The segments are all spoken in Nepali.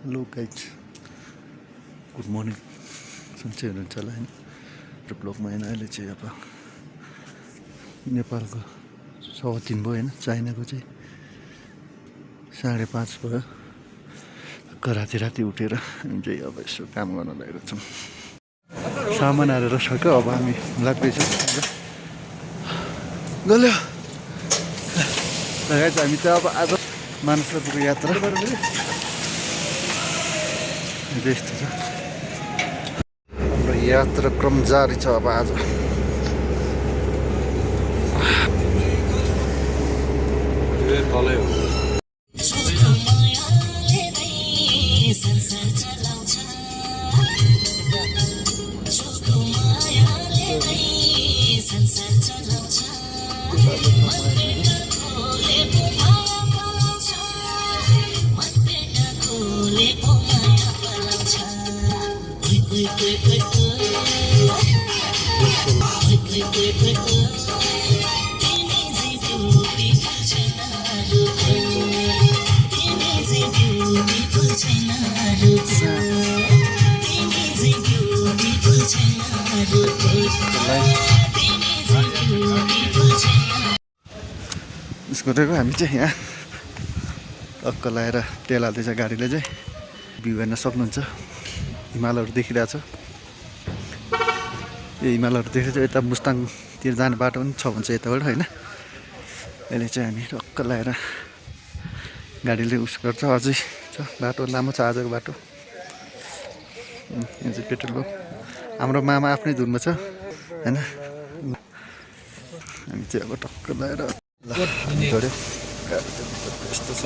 Hello guys, good morning. सन्चै हुनुहुन्छ होला होइन। र ब्लगमा होइन, अहिले चाहिँ अब नेपालको 3:15 भयो होइन, चाइनाको चाहिँ 5:30 भयो। राति उठेर हामी चाहिँ अब यसो काम गर्न लागेको छौँ। सामान हालेर सक्यो, अब हामी लाग्दैछौँ। गल्यो गाइज, हामी चाहिँ अब आज मानसरोवरको यात्रा यस्तो छ। हाम्रो यात्राक्रम जारी छ अब आज। तलै हो। गरेको हामी चाहिँ यहाँ टक्क लगाएर तेल हाल्दैछ गाडीले चाहिँ। भ्यू हेर्न सक्नुहुन्छ, हिमालहरू देखिरहेछ। यो हिमालहरू देखेर यता मुस्ताङतिर जाने बाटो पनि छ भन्छ यताबाट होइन। अहिले चाहिँ हामी टक्क लगाएर गाडीले उस गर्छ। अझै छ बाटो, लामो छ आजको बाटो। यहाँ चाहिँ पेट्रोल पम्प। हाम्रो मामा आफ्नै धुनमा छ होइन। हामी चाहिँ अब टक्क लगाएर यस्तो छ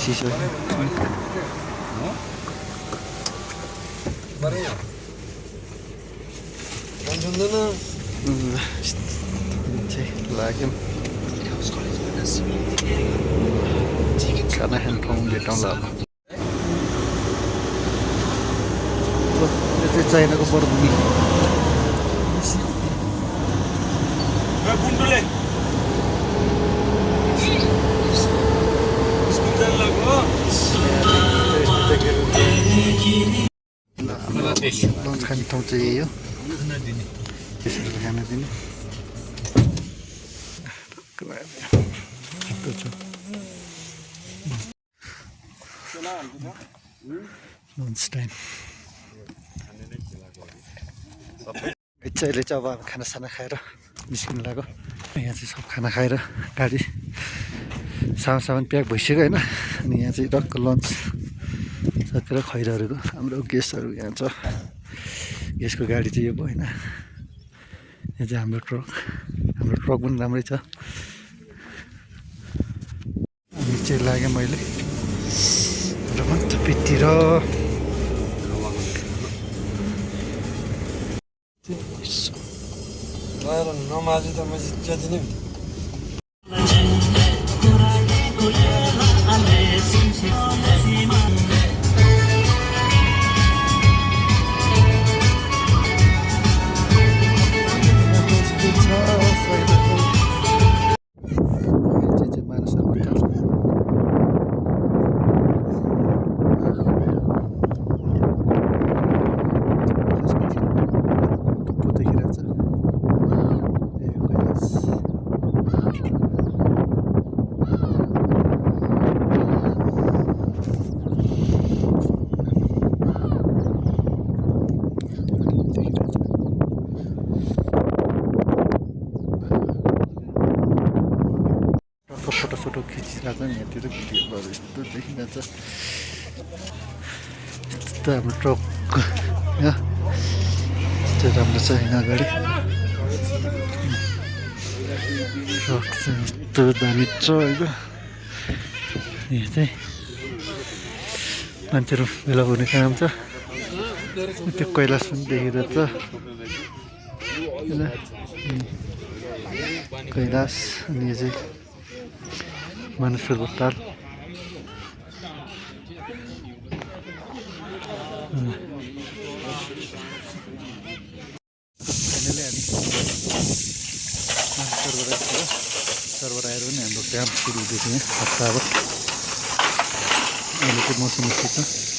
चिसो लाग्यो। खाना खाने ठाउँ भेटौँला अब। यो चाहिँ चाइनाको मरुभूमि। लन्च खाने ठाउँ चाहिँ यही हो। त्यसरी खान दिने लन्च टाइम। अहिले चाहिँ अब खानासाना खाएर निस्किनु लाग्यो। यहाँ चाहिँ सब खाना खाएर गाडी सामान प्याक भइसक्यो होइन। अनि यहाँ चाहिँ टक्क लन्च सकेर खैराहरूको हाम्रो गेस्टहरू यहाँ छ। गेस्टको गाडी चाहिँ यो भयो होइन। यहाँ चाहिँ हाम्रो ट्रक पनि राम्रै छ। अनि चाहिँ लाग्यो मैले रमन्तपीतिर। नमाजी त मजी जति नै फोटो खिचिरहेको नि। यहाँतिर भिडियोहरू यस्तो देखिरहेछ। यस्तो हाम्रो ट्रक यस्तो राम्रो छ यहाँ अगाडि। ट्रक चाहिँ यस्तो दामी छ होइन। यहाँ चाहिँ मान्छेहरू भेला हुने काम छ। त्यो कैलाश पनि देखिरहेछ होइन। कैलाश अनि यो चाहिँ मानसरोवर ताल। फाइनली हामी मानसरोवर आइपुग्यो। सर्भर आएर पनि हाम्रो काम सुरु हुँदैछ यहाँ हप्ता अब अहिले चाहिँ मौसम यस्तो छ